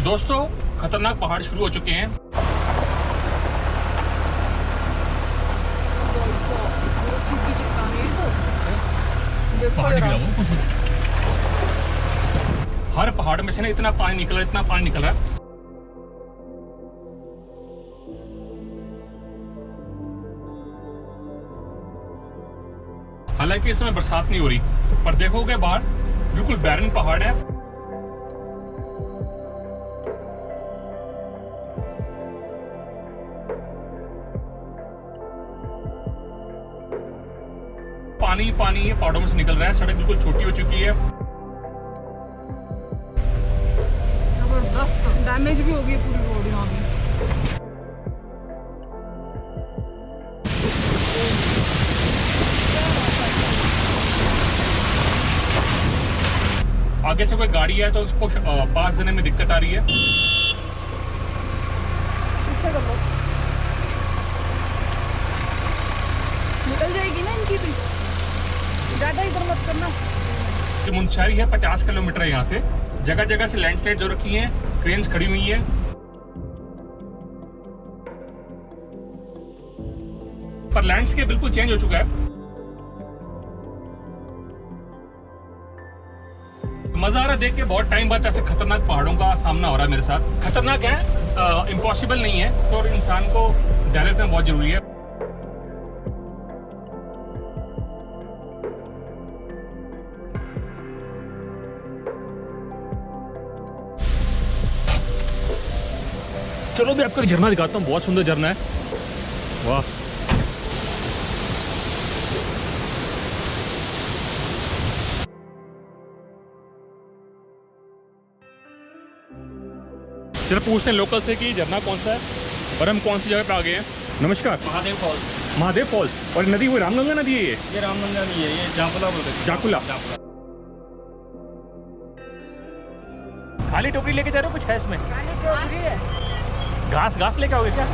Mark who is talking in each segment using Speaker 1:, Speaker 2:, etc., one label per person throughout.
Speaker 1: दोस्तों खतरनाक पहाड़ शुरू हो चुके हैं। हर पहाड़ में से ना इतना पानी निकल रहा है, इतना पानी निकल रहा है। हालांकि इस समय बरसात नहीं हो रही, पर देखोगे बाहर बिल्कुल बैरन पहाड़ है। पानी पानी है, पहाड़ों में से निकल रहा है। सड़क बिल्कुल छोटी हो चुकी है।
Speaker 2: जबरदस्त डैमेज भी हो गई पूरी रोड यहाँ भी।
Speaker 1: आगे से कोई गाड़ी है तो उसको पास देने में दिक्कत आ रही है।
Speaker 2: पीछे कर लो, निकल जाएगी ना इनकी भी। ज्यादा इधर मत करना।
Speaker 1: जो मुंशियारी है 50 किलोमीटर है यहाँ से। जगह जगह से लैंडस्लाइड हो रखी हैं, क्रेन्स खड़ी हुई हैं। पर लैंडस्केप बिल्कुल चेंज हो चुका है। मजा आ रहा है देख के। बहुत टाइम बाद ऐसे खतरनाक पहाड़ों का सामना हो रहा है मेरे साथ। खतरनाक है, इम्पॉसिबल नहीं है, तो इंसान को धैर्य रखना बहुत जरूरी है। चलो भी आपको एक झरना दिखाता हूँ। बहुत सुंदर झरना है, वाह। चलो पूछते हैं लोकल से कि झरना कौन सा है और हम कौन सी जगह पे आ गए हैं। नमस्कार।
Speaker 3: महादेव फॉल्स।
Speaker 1: महादेव फॉल्स। और नदी वो रामगंगा नदी है?
Speaker 3: ये रामगंगा नहीं है, ये जाकुला बोलते हैं।
Speaker 1: जाकुला। खाली टोकरी लेके जा रहे हो, कुछ है इसमें?
Speaker 2: खाली टोकरी है।
Speaker 1: घास घास लेके आओगे क्या?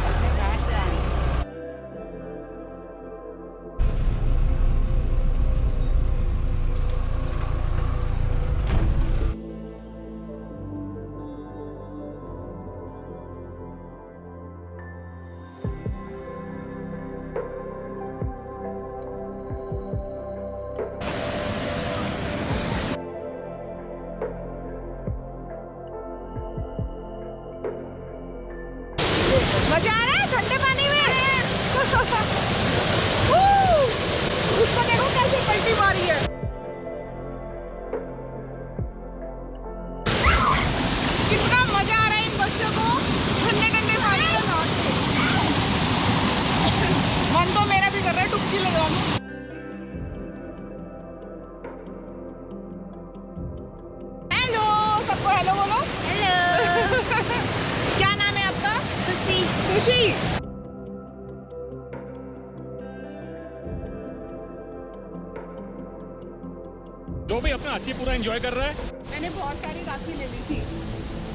Speaker 2: मजा आ रहा है ठंडे पानी में। उसको देखो कैसे पलटी मारी है। कितना मजा आ रहा है इन बच्चों को ठंडे ठंडे पानी में नहाने से। मन तो मेरा भी कर रहा है डुबकी लगा लूं। हेलो सबको, हेलो बोलो। हेलो। क्या नाम है आपका? खुशी। खुशी।
Speaker 1: जो भी अपना अच्छी पूरा एंजॉय कर रहा है।
Speaker 2: मैंने बहुत सारी राखी ले ली थी,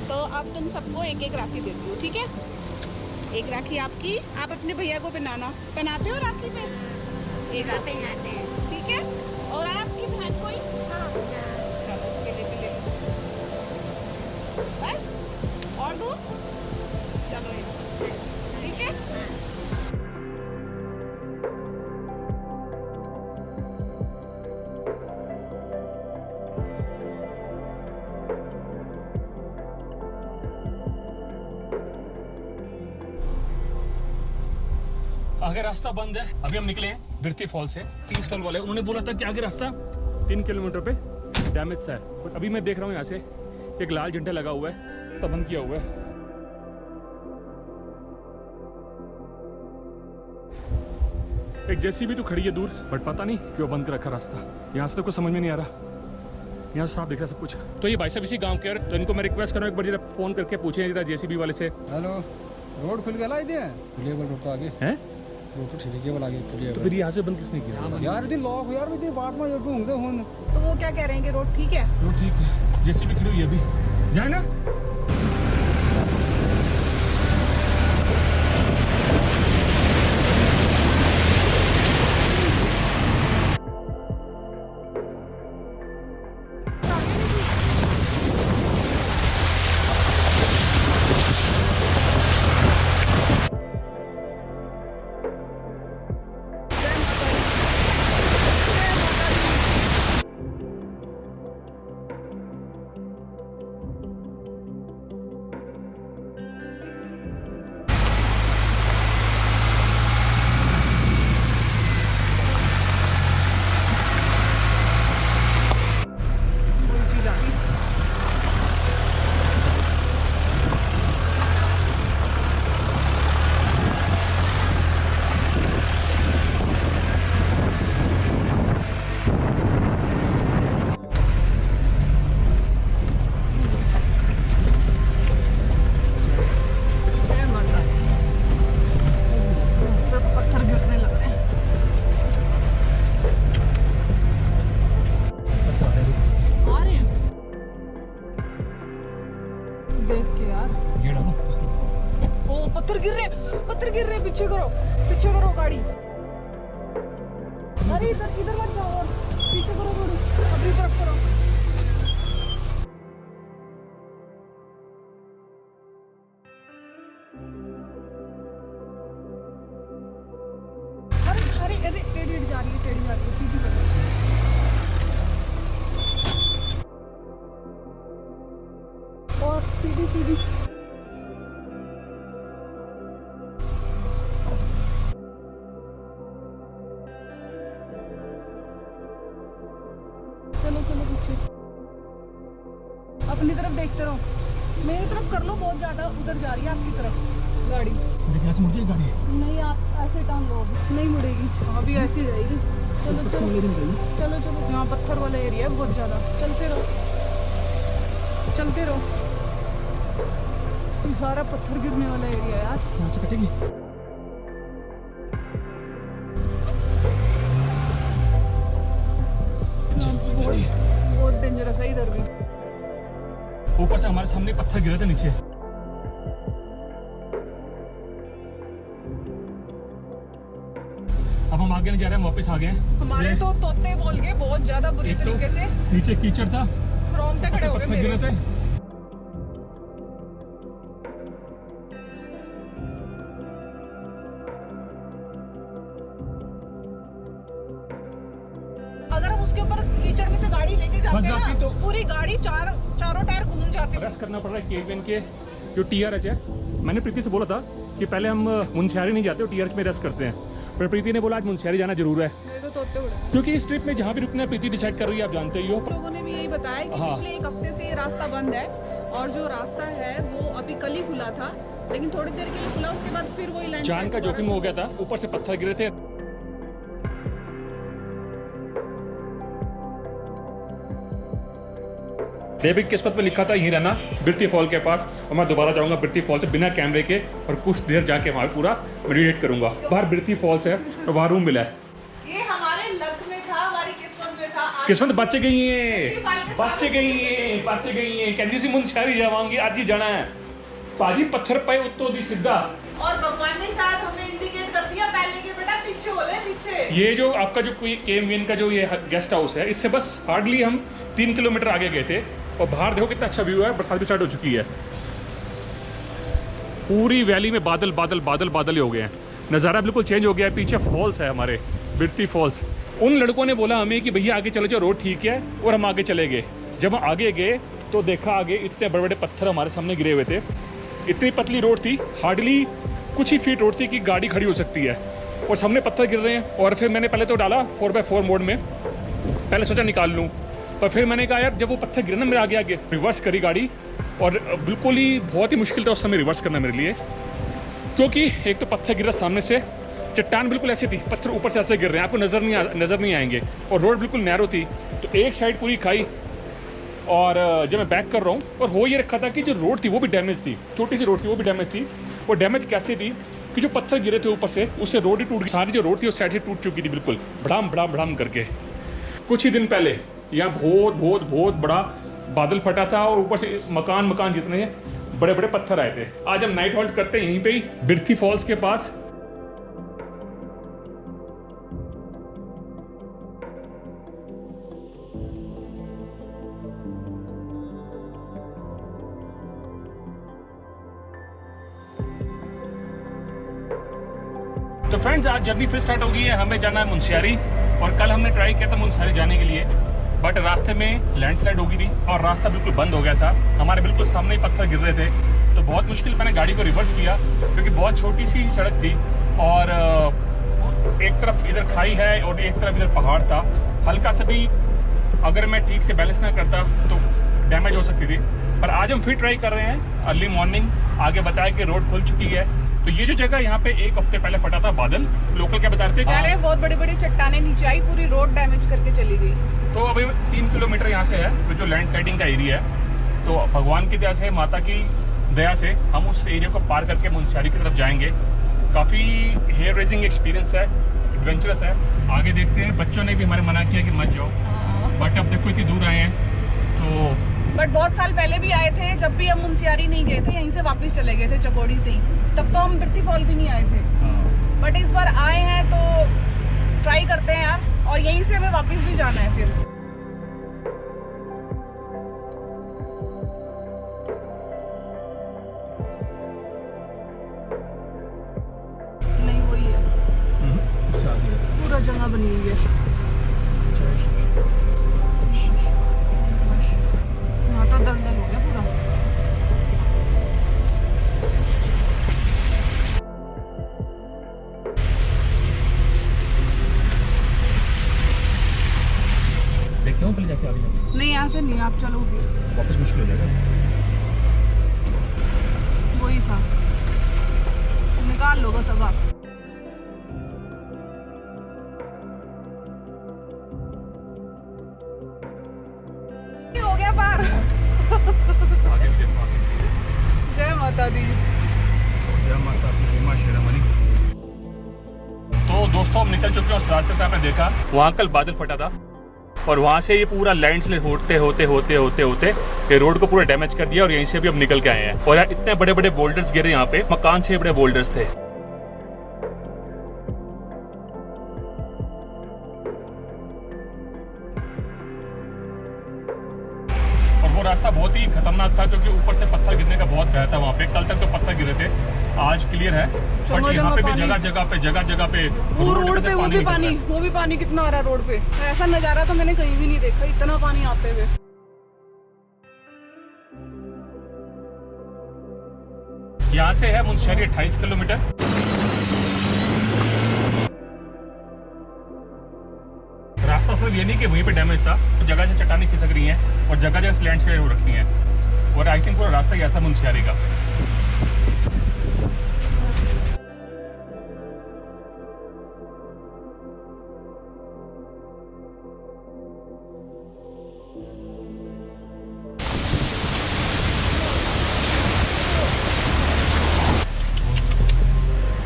Speaker 2: तो अब तुम सबको एक एक राखी देती हो, ठीक है? एक राखी आपकी, आप अपने भैया को पहनाते हो राखी पे? एक राखी पहनाते हैं, ठीक है? और आपकी बहन कोई? हाँ। चलो उसके लिए भी ले लो। बस और दो? चलो एक, ठीक है?
Speaker 1: आगे रास्ता बंद है। अभी हम निकले हैं बिरती फॉल से। टी स्टॉल वाले उन्होंने बोला था कि आगे रास्ता 3 किलोमीटर पे डैमेज सा है, बट अभी मैं देख रहा हूँ यहाँ से एक लाल झंडा लगा हुआ है, रास्ता बंद किया हुआ है। एक जेसीबी तो खड़ी है दूर, बट पता नहीं क्यों बंद कर रखा रास्ता। यहाँ से तो कुछ समझ में नहीं आ रहा। यहाँ से साफ दिख रहा सब कुछ। तो ये भाई साहब इसी गाँव के, तो इनको मैं रिक्वेस्ट कर रहा हूँ एक बार जरा फोन करके पूछे जरा जेसीबी वाले से।
Speaker 3: हेलो, रोड खुल गया इधर? खुले रोड तो आगे
Speaker 1: हैं?
Speaker 3: रोड तो ठीक है, वाला आगे खुले।
Speaker 1: तो फिर यहाँ से बंद किसने किया?
Speaker 3: यार इधर लॉक यार, इधर बात में जो ढूंढते होन।
Speaker 2: तो वो क्या कह रहे हैं कि रोड ठीक है?
Speaker 1: तो ठीक है, जेसीबी खड़ी हुई है अभी, जाए ना।
Speaker 2: पीछे करो गाड़ी। अरे इधर मत जाओ, और पीछे करो थोड़ी, अपनी तरफ करो। अरे टेढ़ी जा रही है, सीधी करो। और सीधी चलो पीछे, अपनी तरफ देखते रहो, मेरी तरफ कर लो, बहुत ज्यादा उधर जा रही है आपकी तरफ गाड़ी।
Speaker 1: यहाँ से मुड़ जाएगी गाड़ी?
Speaker 2: नहीं, आप ऐसे टर्न लो, नहीं मुड़ेगी, अभी ऐसे जाएगी। चलो यहाँ पत्थर वाला एरिया है बहुत ज्यादा, चलते रहो। सारा पत्थर गिरने वाला एरिया है यार।
Speaker 1: यहाँ से कटेगी?
Speaker 2: बहुत डेंजरस है इधर भी।
Speaker 1: ऊपर से हमारे सामने पत्थर गिरे थे नीचे। अब हम आगे नहीं जा रहे हैं, वापस आ गए हैं।
Speaker 2: हमारे तो तोते बोल के बहुत ज्यादा बुरी तरीके से
Speaker 1: नीचे कीचड़ था,
Speaker 2: रोंगटे खड़े हो गए मेरे।
Speaker 1: गिरे थे।
Speaker 2: अगर हम उसके ऊपर कीचड़ में से गाड़ी लेके जाते हैं ना,
Speaker 1: तो
Speaker 2: पूरी गाड़ी चारों टायर घूम जाते।
Speaker 1: रेस्ट करना पड़ रहा है केवीएन के जो टीआरएच है। मैंने प्रीति से बोला था कि पहले हम मुनस्यारी नहीं जाते, टीआरएच में रेस्ट करते हैं, पर प्रीति ने बोला आज मुनस्यारी जाना जरूर है।
Speaker 2: मेरे तो तोते उड़े,
Speaker 1: क्योंकि इस ट्रिप में जहाँ भी रुकना है प्रीति डिसाइड कर रही है, आप जानते ही हो।
Speaker 2: लोगों ने भी यही बताया कि पिछले एक हफ्ते से ये रास्ता बंद है, और जो रास्ता है वो अभी कल ही खुला था, लेकिन थोड़ी देर के लिए खुला, उसके बाद फिर वही लैंड
Speaker 1: जान का जोखिम हो गया था, ऊपर से पत्थर गिरे थे। देविक किस्मत में लिखा था यहीं रहना बिरती फॉल के पास, और मैं दोबारा जाऊंगा बिरती फॉल से बिना कैमरे के, और कुछ देर जाके वहाँ पूरा मेडिटेट करूंगा। बाहर बिरती फॉल्स है और वहाँ रूम मिला है।
Speaker 2: ये हमारे लक में था, हमारी किस्मत में था।
Speaker 1: किस्मत बच गई है कहती सी मुनस्यारी जावांगी, आज ही जाना है। पाजी पत्थर पे उत्तो दी सीधा,
Speaker 2: और भगवान ने शायद हमें इंडिकेट कर दिया पहले के, बेटा पीछे बोले पीछे।
Speaker 1: ये जो आपका जो कोई केवीएन का जो ये गेस्ट हाउस है, इससे बस हार्डली हम 3 किलोमीटर आगे गए थे, और बाहर देखो कितना अच्छा व्यू है। बरसात भी स्टार्ट हो चुकी है, पूरी वैली में बादल ही हो गए हैं, नज़ारा बिल्कुल चेंज हो गया है। पीछे फॉल्स है हमारे, बिरती फॉल्स। उन लड़कों ने बोला हमें कि भैया आगे चले जाओ, रोड ठीक है, और हम आगे चले गए। जब हम आगे गए तो देखा आगे इतने बड़े बड़े पत्थर हमारे सामने गिरे हुए थे। इतनी पतली रोड थी, हार्डली कुछ ही फीट रोड थी कि गाड़ी खड़ी हो सकती है, और सामने पत्थर गिर रहे हैं। और फिर मैंने पहले तो डाला 4x4 मोड में, पहले सोचा निकाल लूँ, पर फिर मैंने कहा यार जब वो पत्थर गिरे ना मेरे आगे रिवर्स करी गाड़ी, और बिल्कुल ही बहुत ही मुश्किल था उस समय रिवर्स करना मेरे लिए, क्योंकि एक तो पत्थर गिरा सामने से, चट्टान बिल्कुल ऐसी थी, पत्थर ऊपर से ऐसे गिर रहे हैं, आपको नज़र नहीं आएंगे, और रोड बिल्कुल नैरो थी, तो एक साइड पूरी खाई। और जब मैं बैक कर रहा हूँ, और हो ये रखा था कि जो रोड थी वो भी डैमेज थी, छोटी सी रोड थी वो भी डैमेज थी। वो डैमेज कैसे थी कि जो पत्थर गिरे थे ऊपर से, उससे रोड ही टूट गई, सारी जो रोड थी उस साइड से टूट चुकी थी बिल्कुल, भड़ाम करके। कुछ ही दिन पहले यहाँ बहुत बड़ा बादल फटा था, और ऊपर से मकान जितने बड़े बड़े पत्थर आए थे। आज हम नाइट हॉल्ट करते हैं यहीं पे ही बिरती फॉल्स के पास। तो फ्रेंड्स आज जर्नी फिर स्टार्ट हो गई है, हमें जाना है मुनस्यारी, और कल हमने ट्राई किया था मुनस्यारी जाने के लिए, बट रास्ते में लैंडस्लाइड हो गई थी और रास्ता बिल्कुल बंद हो गया था, हमारे बिल्कुल सामने ही पत्थर गिर रहे थे, तो बहुत मुश्किल मैंने गाड़ी को रिवर्स किया, क्योंकि बहुत छोटी सी सड़क थी, और एक तरफ इधर खाई है और एक तरफ इधर पहाड़ था, हल्का सा भी अगर मैं ठीक से बैलेंस ना करता तो डैमेज हो सकती थी। पर आज हम फिर ट्राई कर रहे हैं अर्ली मॉर्निंग, आगे बताया कि रोड खुल चुकी है। तो ये जो जगह यहाँ पे एक हफ्ते पहले फटा था बादल, लोकल क्या बता रहे थे,
Speaker 2: अरे बहुत बड़ी बड़ी चट्टानें नीचे आई, पूरी रोड डैमेज करके चली गई।
Speaker 1: तो अभी 3 किलोमीटर यहाँ से है जो लैंडस्लाइडिंग का एरिया है, तो भगवान की दया से, माता की दया से हम उस एरिया को पार करके मुनस्यारी की तरफ जाएंगे। काफ़ी हेयर रेजिंग एक्सपीरियंस है, एडवेंचरस है। आगे देखते हैं, बच्चों ने भी हमारे मना किया कि मत जाओ, बट अब देखो इतनी दूर आए हैं तो।
Speaker 2: बट बहुत साल पहले भी आए थे, जब भी हम मुनस्यारी नहीं गए थे, यहीं से वापस चले गए थे चकोड़ी से ही, तब तो हम बिरती फॉल भी नहीं आए थे। बट इस बार आए हैं तो ट्राई करते हैं यार, और यहीं से हमें वापस भी जाना है फिर। नहीं वही है, पूरा जगह बनी हुई है। यहाँ तो दलदल हो गया पूरा।
Speaker 1: देखते हो पहले जाके आगे जाके।
Speaker 2: नहीं यहाँ से नहीं, आप चलोगे
Speaker 1: वापस मुश्किल हो जाएगा।
Speaker 2: वही था, निकाल लो बस अब आप। हो गया पार।
Speaker 1: आगे भी देखो आगे।
Speaker 2: जय माता दी।
Speaker 1: जय माता दी, मां शेरामणि। तो दोस्तों हम निकल चुके हैं उस रास्ते से, आपने देखा वहाँ कल बादल फटा था और वहाँ से ये पूरा लैंडस्लाइड होते ये रोड को पूरा डैमेज कर दिया और यहीं से भी अब निकल के आए हैं। और यार इतने बड़े बड़े बोल्डर्स गिरे यहाँ पे, मकान से बड़े बोल्डर्स थे। और वो रास्ता बहुत ही खतरनाक था क्योंकि ऊपर से पत्थर गिरने का बहुत भय था वहाँ पे। कल तक तो पत्थर गिरे थे, आज क्लियर है, बट यहाँ पे भी जगह जगह पे
Speaker 2: वो रोड पे वो भी पानी कितना आ रहा है रोड पे। ऐसा नजारा तो मैंने कहीं भी नहीं देखा, इतना पानी आते हुए।
Speaker 1: यहाँ से है मुंशियारी 28 किलोमीटर। रास्ता सिर्फ ये नहीं कि वहीं पे डैमेज था, तो जगह से चट्टानें खिसक रही हैं और जगह जगह लैंडस्लाइड हो रखी हैं। और आई थिंक पूरा रास्ता ही ऐसा मुंशियारी का।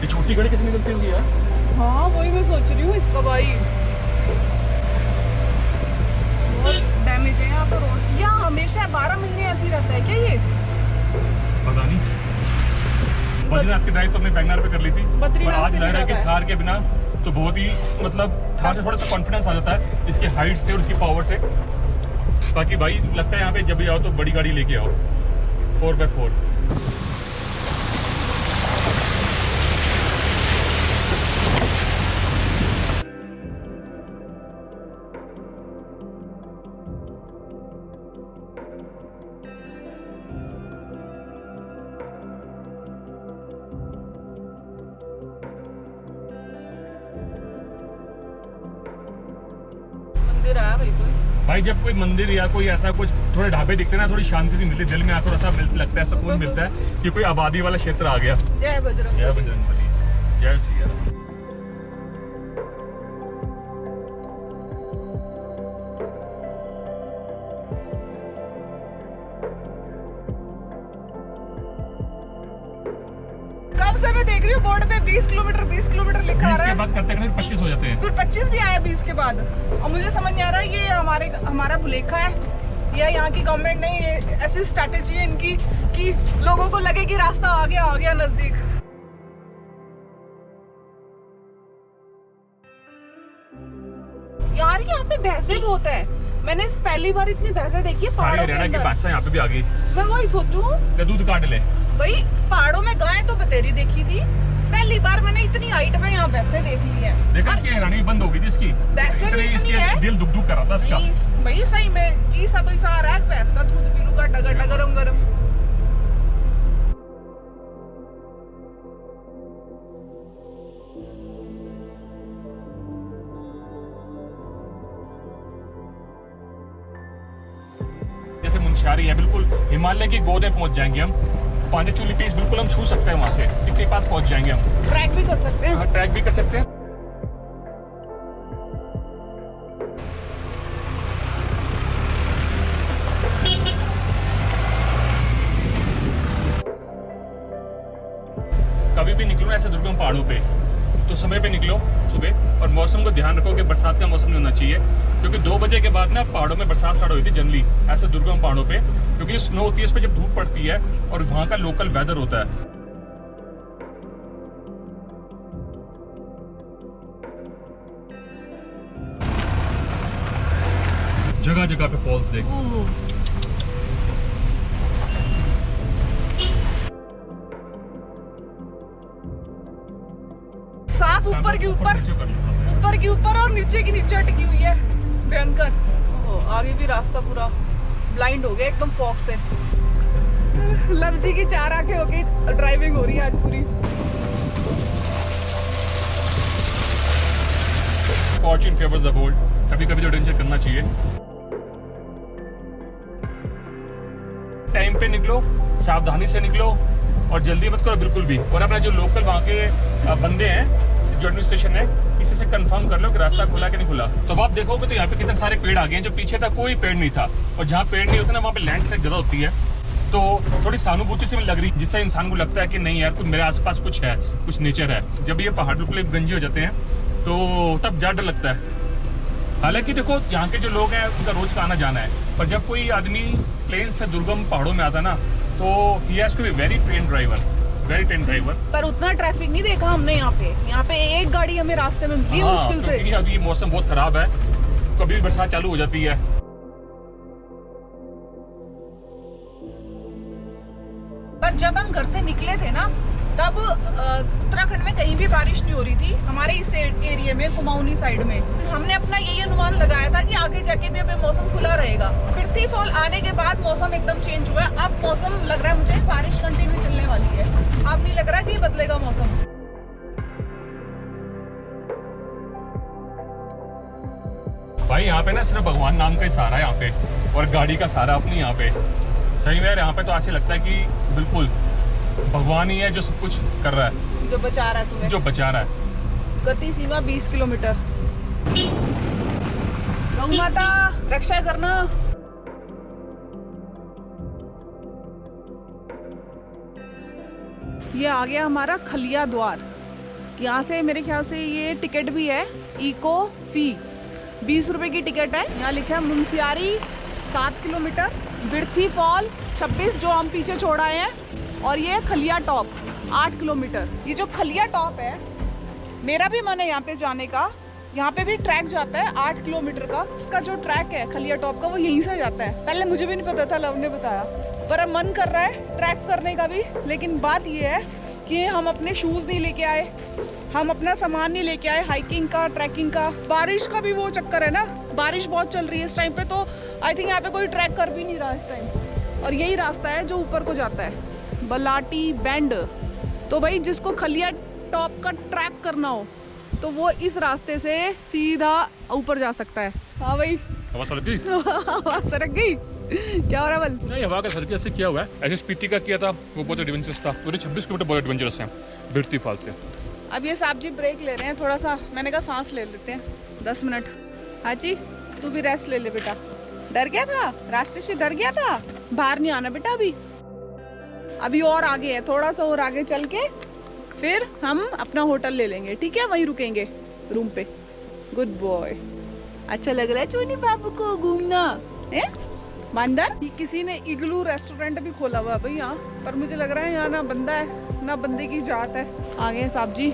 Speaker 1: ये छोटी गाड़ी कैसे निकलती होगी यार?
Speaker 2: हाँ वही मैं सोच रही हूँ, इसका भाई बहुत डैमेज है यहाँ पर रोड। यहाँ हमेशा 12 महीने ऐसे ही रहता है क्या ये?
Speaker 1: पता नहीं। बद्रीनाथ की ड्राइव तो हमने बैंगलोर पे कर ली थी, पर आज लग रहा है कि थार के बिना तो बहुत ही मतलब थार से थोड़ा सा कॉन्फिडेंस आ जाता है इसके हाइट से और इसकी पावर से। बाकी भाई लगता है यहाँ पे जब भी आओ तो बड़ी गाड़ी लेके आओ, 4x4।
Speaker 2: मंदिर आया भाई कोई।
Speaker 1: भाई जब कोई मंदिर या कोई ऐसा कुछ थोड़े ढाबे दिखते हैं ना, थोड़ी शांति सी मिलती है दिल में, थोड़ा सा लगता है, सुकून मिलता है कि कोई आबादी वाला क्षेत्र आ गया।
Speaker 2: जय बजरंग,
Speaker 1: जय बजरंगबली, जय सिया राम।
Speaker 2: कब से मैं देख रही हूँ बोर्ड पे 20 किलोमीटर लिखा
Speaker 1: 20
Speaker 2: रहा
Speaker 1: के
Speaker 2: है,
Speaker 1: बाद करते करते 25 हो जाते हैं।
Speaker 2: फिर 25 भी आया 20 के बाद। और मुझे समझ नहीं आ रहा है ये हमारा भुलेखा है या यहाँ की गवर्नमेंट ने ये ऐसी स्ट्रैटेजी है इनकी कि लोगों को लगे कि रास्ता आ गया नजदीक। यार यहाँ पे भैंसे बहुत है, मैंने पहली बार इतनी भैंसे देखी है पहाड़ों के
Speaker 1: हरियाणा की
Speaker 2: अंदर।
Speaker 1: भाषा यहाँ पे भी आ गई।
Speaker 2: मैं वही सोचूं
Speaker 1: या दूध काट ले
Speaker 2: भाई, पहाड़ों में गाय तो बतेरी देखी थी, पहली बार मैंने इतनी हाइट में यहाँ भैंसे देख ली है।
Speaker 1: देखा इसकी हैरानी बंद हो गई थी इसकी,
Speaker 2: भैंसे भी इतनी है,
Speaker 1: दिल दुख कर रहा था इसका।
Speaker 2: भाई सही में जी सा तो ऐसा आ रहा है, भैंस का दूध पी लूंगा डगर गरम गरम।
Speaker 1: जैसे मुंशियारी है, बिल्कुल हिमालय की गोद में पहुंच जाएंगे हम। पांचचूली पीस बिल्कुल हम छू सकते हैं, वहां से इनके पास पहुंच जाएंगे हम।
Speaker 2: ट्रैक भी कर सकते हैं।
Speaker 1: हाँ, ट्रैक भी कर सकते हैं। कभी भी निकलो ऐसे दुर्गम पहाड़ों पे तो समय पे निकलो सुबह, और मौसम को ध्यान रखो कि बरसात का मौसम नहीं होना चाहिए, क्योंकि 2 बजे के बाद ना पहाड़ों में बरसात स्टार्ट हुई थी जनरली ऐसे दुर्गम पहाड़ों पे, क्योंकि स्नो होती है इस पे जब धूप पड़ती है और वहाँ का लोकल वेदर होता है। जगह जगह पे फॉल्स देख।
Speaker 2: सांस ऊपर की ऊपर और नीचे की नीचे अटकी हुई है, भयंकर। आगे भी रास्ता पूरा ब्लाइंड हो गया एकदम फॉग से। लव जी की 4 आंखें हो गई, ड्राइविंग हो रही है आज पूरी।
Speaker 1: फॉर्च्यून फेवर्स द बोल्ड, कभी कभी तो एडवेंचर करना चाहिए। टाइम पे निकलो, सावधानी से निकलो और जल्दी मत करो बिल्कुल भी। और अपना जो लोकल वहाँ के बंदे हैं जो एडमिनिस्ट्रेशन है, किसी से कंफर्म कर लो कि रास्ता खुला कि नहीं खुला। तो अब आप देखोगे तो यहाँ पे कितने सारे पेड़ आ गए हैं, जो पीछे था कोई पेड़ नहीं था। और जहाँ पेड़ नहीं होता ना, वहाँ पे लैंडस्लाइड ज्यादा होती है। तो थोड़ी सहानुभूति से लग रही, जिससे इंसान को लगता है कि नहीं यार, कुछ मेरे आसपास कुछ है, कुछ नेचर है। जब ये पहाड़ बिल्कुल गंजे हो जाते हैं तो तब ज्यादा डर लगता है। हालांकि देखो, यहाँ के जो लोग हैं उनका रोज का आना जाना है, पर जब कोई आदमी प्लेन से दुर्गम पहाड़ों में आता ना, तो he has to be very train driver. पर
Speaker 2: उतना ट्रैफिक नहीं देखा हमने यहाँ पे एक गाड़ी हमें रास्ते में मिली मुश्किल से।
Speaker 1: क्योंकि अभी मौसम बहुत खराब है, कभी भी बरसात चालू हो जाती है।
Speaker 2: पर जब हम घर से निकले थे ना, तब उत्तराखंड में कहीं भी बारिश नहीं हो रही थी। हमारे इस एरिया में, कुमाऊनी साइड में, हमने अपना यही अनुमान लगाया था कि आगे जाके भी हमें मौसम खुला रहेगा। पिरथी फॉल आने के बाद मौसम एकदम चेंज हुआ है। अब मौसम लग रहा है मुझे बारिश कंटिन्यू चलने वाली है। अब नहीं लग रहा कि बदलेगा मौसम।
Speaker 1: भाई यहाँ पे ना सिर्फ भगवान नाम का ही सहारा है यहाँ पे, और गाड़ी का सहारा अपनी यहाँ पे। सही में यार, यहाँ पे तो ऐसे लगता है कि बिल्कुल भगवान ही है जो सब कुछ कर रहा है,
Speaker 2: जो बचा रहा है तुम्हें,
Speaker 1: जो बचा रहा है।
Speaker 2: गति सीमा 20 किलोमीटर। गौ माता रक्षा करना। ये आ गया हमारा खलिया द्वार। यहाँ से मेरे ख्याल से ये टिकट भी है, इको फी 20 रुपए की टिकट है। यहाँ लिखा है मुंशियारी 7 किलोमीटर, बिरथी फॉल 26 जो हम पीछे छोड़ आए हैं, और ये खलिया टॉप 8 किलोमीटर। ये जो खलिया टॉप है, मेरा भी मन है यहाँ पे जाने का। यहाँ पे भी ट्रैक जाता है 8 किलोमीटर का। इसका जो ट्रैक है खलिया टॉप का, वो यहीं से जाता है। पहले मुझे भी नहीं पता था, लव ने बताया। पर अब मन कर रहा है ट्रैक करने का भी। लेकिन बात ये है कि हम अपने शूज नहीं लेके आए, हम अपना सामान नहीं लेके आए हाइकिंग का, ट्रैकिंग का। बारिश का भी वो चक्कर है ना, बारिश बहुत चल रही है इस टाइम पे, तो आई थिंक यहाँ पे कोई ट्रैक कर भी नहीं रहा इस टाइम। और यही रास्ता है जो ऊपर को जाता है, बलाटी बैंड। तो भाई जिसको खलिया टॉप का ट्रैक करना हो तो वो इस रास्ते से सीधा ऊपर जा सकता है। हाँ भाई,
Speaker 1: हवा सड़क गई।
Speaker 2: हवा सड़क गई। क्या हो रहा है बल?
Speaker 1: नहीं, हवा का सड़क ऐसे किया हुआ है। ऐसे स्पीति का किया था, वो बहुत एडवेंचरस था। पूरे 26 किलोमीटर बहुत एडवेंचरस है बिरथी फॉल से।
Speaker 2: अब ये साहब जी ब्रेक ले रहे हैं थोड़ा सा। मैंने कहा सांस ले लेते हैं 10 मिनट। हाँ जी, तू भी रेस्ट ले ले बेटा। डर गया था, रास्ते से डर गया था। बाहर नहीं आना बेटा अभी और आगे है, थोड़ा सा और आगे चल के फिर हम अपना होटल ले लेंगे, ठीक है? वहीं रुकेंगे रूम पे। Good boy. अच्छा लग रहा है चोनी बाबू को घूमना है? बंदर किसी ने इग्लू रेस्टोरेंट भी खोला हुआ है भाई यहाँ पर। मुझे लग रहा है यहाँ ना बंदा है ना बंदे की जात है। आ गए साहब जी।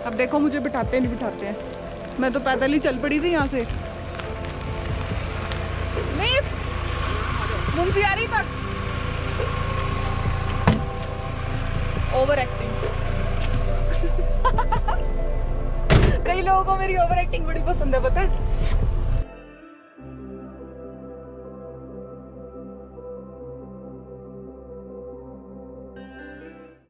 Speaker 2: अब देखो मुझे बिठाते नहीं बिठाते हैं। मैं तो पैदल ही चल पड़ी थी यहाँ से मुंशियारी तक। Over acting. कई लोगों को मेरी ओवर एक्टिंग बड़ी पसंद है, पता है?